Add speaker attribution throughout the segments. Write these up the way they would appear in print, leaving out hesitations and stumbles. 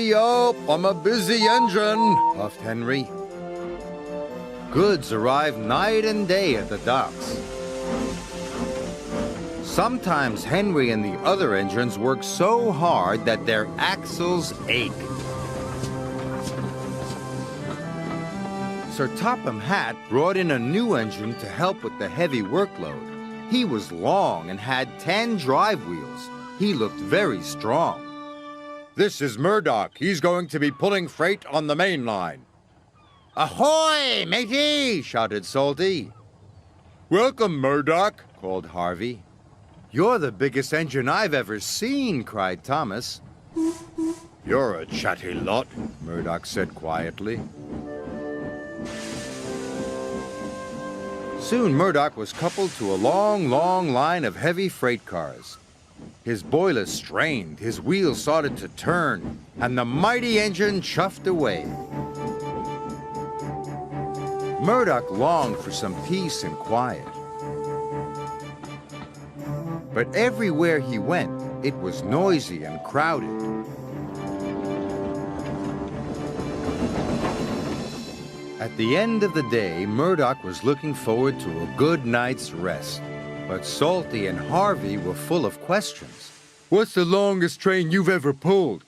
Speaker 1: Hurry up, I'm a busy engine, puffed Henry. Goods arrived night and day at the docks. Sometimes Henry and the other engines worked so hard that their axles ached. Sir Topham Hatt brought in a new engine to help with the heavy workload. He was long and had 10 drive wheels. He looked very strong. This is Murdoch. He's going to be pulling freight on the main line. Ahoy, matey! Shouted Salty. Welcome, Murdoch, called Harvey. You're the biggest engine I've ever seen, cried Thomas. You're a chatty lot, Murdoch said quietly. Soon Murdoch was coupled to a long, long line of heavy freight cars. His boiler strained, his wheels started to turn, and the mighty engine chuffed away. Murdoch longed for some peace and quiet. But everywhere he went, it was noisy and crowded. At the end of the day, Murdoch was looking forward to a good night's rest. But Salty and Harvey were full of questions. What's the longest train you've ever pulled?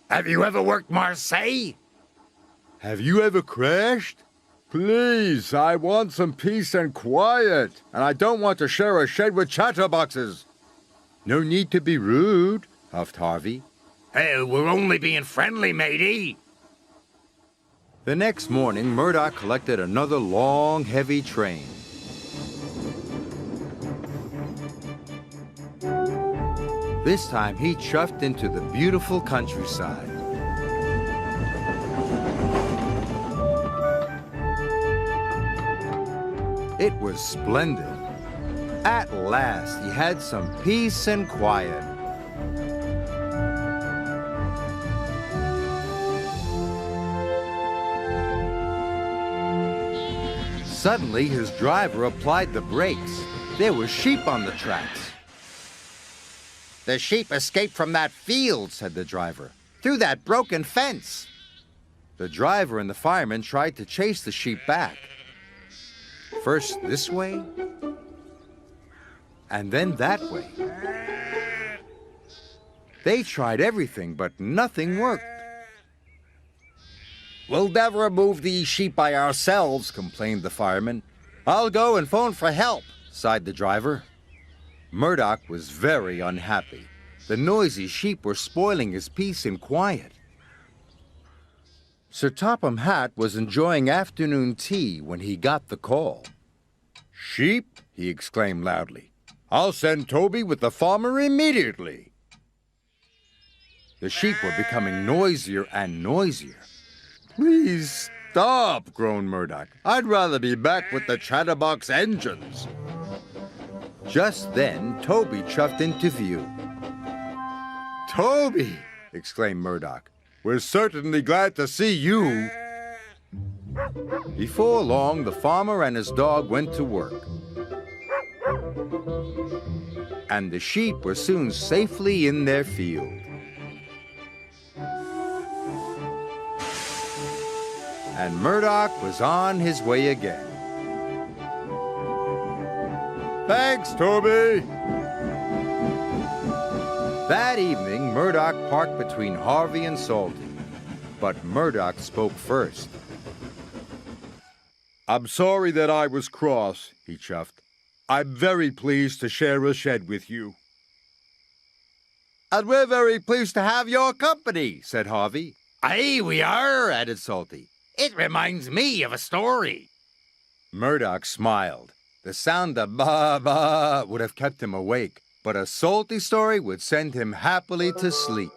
Speaker 1: Have you ever worked Marseille? Have you ever crashed? Please, I want some peace and quiet, and I don't want to share a shed with chatterboxes. No need to be rude, huffed Harvey. Hey, we're only being friendly, matey. The next morning, Murdoch collected another long, heavy train. This time, he chuffed into the beautiful countryside. It was splendid. At last, he had some peace and quiet. Suddenly, his driver applied the brakes. There were sheep on the tracks. The sheep escaped from that field, said the driver, through that broken fence. The driver and the fireman tried to chase the sheep back. First this way, and then that way. They tried everything, but nothing worked. We'll never move these sheep by ourselves, complained the fireman. I'll go and phone for help, sighed the driver. Murdoch was very unhappy. The noisy sheep were spoiling his peace and quiet. Sir Topham Hatt was enjoying afternoon tea when he got the call. Sheep? He exclaimed loudly. I'll send Toby with the farmer immediately. The sheep were becoming noisier and noisier. Please stop, groaned Murdoch. I'd rather be back with the chatterbox engines. Just then, Toby chuffed into view. Toby! Exclaimed Murdoch. We're certainly glad to see you. Before long, the farmer and his dog went to work. And the sheep were soon safely in their field. And Murdoch was on his way again. Thanks, Toby! That evening, Murdoch parked between Harvey and Salty. But Murdoch spoke first. I'm sorry that I was cross, he chuffed. I'm very pleased to share a shed with you. And we're very pleased to have your company, said Harvey. Aye, we are, added Salty. It reminds me of a story. Murdoch smiled. The sound of ba-ba would have kept him awake, but a salty story would send him happily to sleep.